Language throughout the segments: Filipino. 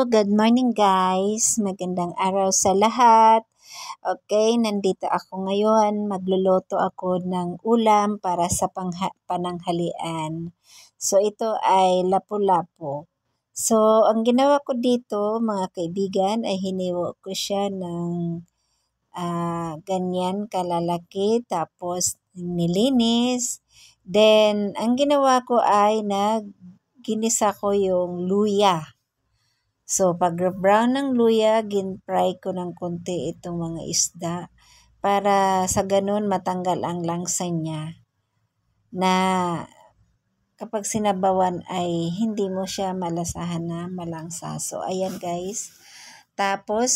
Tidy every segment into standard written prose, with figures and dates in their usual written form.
good morning guys. Magandang araw sa lahat. Okay, nandito ako ngayon. Magluluto ako ng ulam para sa pananghalian. So ito ay lapu-lapu. So ang ginawa ko dito mga kaibigan ay hiniwa ko siya ng ganyan kalalaki. Tapos nilinis. Then ang ginawa ko ay ginisa ko yung luya. So, pag brown ng luya, gin-fry ko ng konti itong mga isda para sa ganun matanggal ang langsa niya na kapag sinabawan ay hindi mo siya malasahan na malangsa. So, ayan guys. Tapos,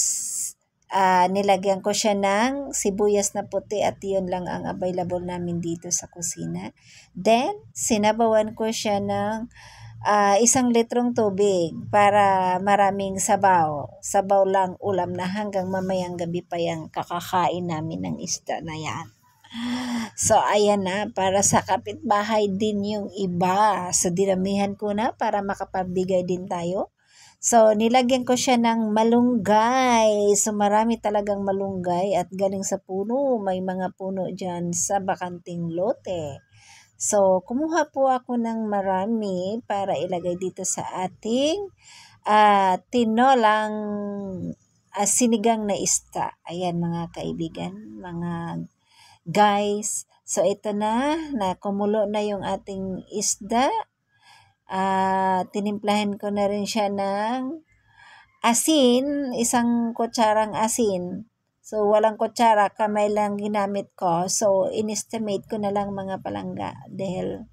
nilagyan ko siya ng sibuyas na puti at yun lang ang available namin dito sa kusina. Then, sinabawan ko siya ng 1 litrong tubig para maraming sabaw. Sabaw lang ulam na hanggang mamayang gabi pa yung kakakain namin ng isda na yan. So, ayan na. Para sa kapitbahay din yung iba. So, dinamihan ko na para makapabigay din tayo. So, nilagyan ko siya ng malunggay. So, marami talagang malunggay at galing sa puno. May mga puno dyan sa bakanting lote. So, kumuha po ako ng marami para ilagay dito sa ating tinolang sinigang na isda. Ayan mga kaibigan, mga guys. So, ito na kumulo na yung ating isda. Tinimplahin ko na rin siya ng asin, 1 kutsarang asin. So, walang kutsara, kamay lang ginamit ko. So, inestimate ko na lang mga palangga dahil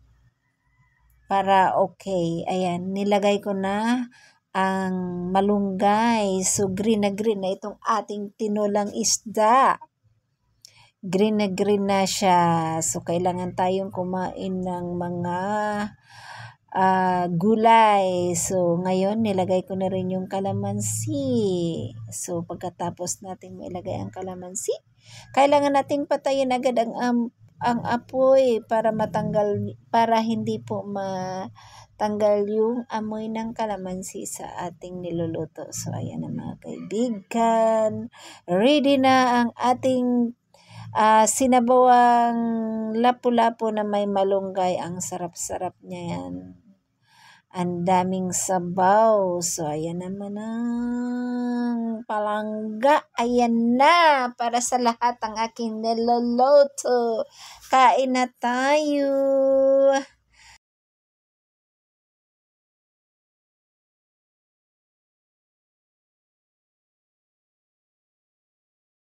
para okay. Ayan, nilagay ko na ang malunggay. So, green na itong ating tinulang isda. Green na siya. So, kailangan tayong kumain ng mga gulay. So, ngayon, nilagay ko na rin yung kalamansi. So, pagkatapos natin mailagay ang kalamansi, kailangan nating patayin agad ang apoy para hindi po matanggal yung amoy ng kalamansi sa ating niluluto. So, ayan na mga kaibigan. Ready na ang ating sinabawang lapu-lapu na may malunggay. Ang sarap-sarap niya yan. Ang daming sabaw. So, ayan naman ang palangga. Ayan na. Para sa lahat ang aking niluluto. Kain na tayo.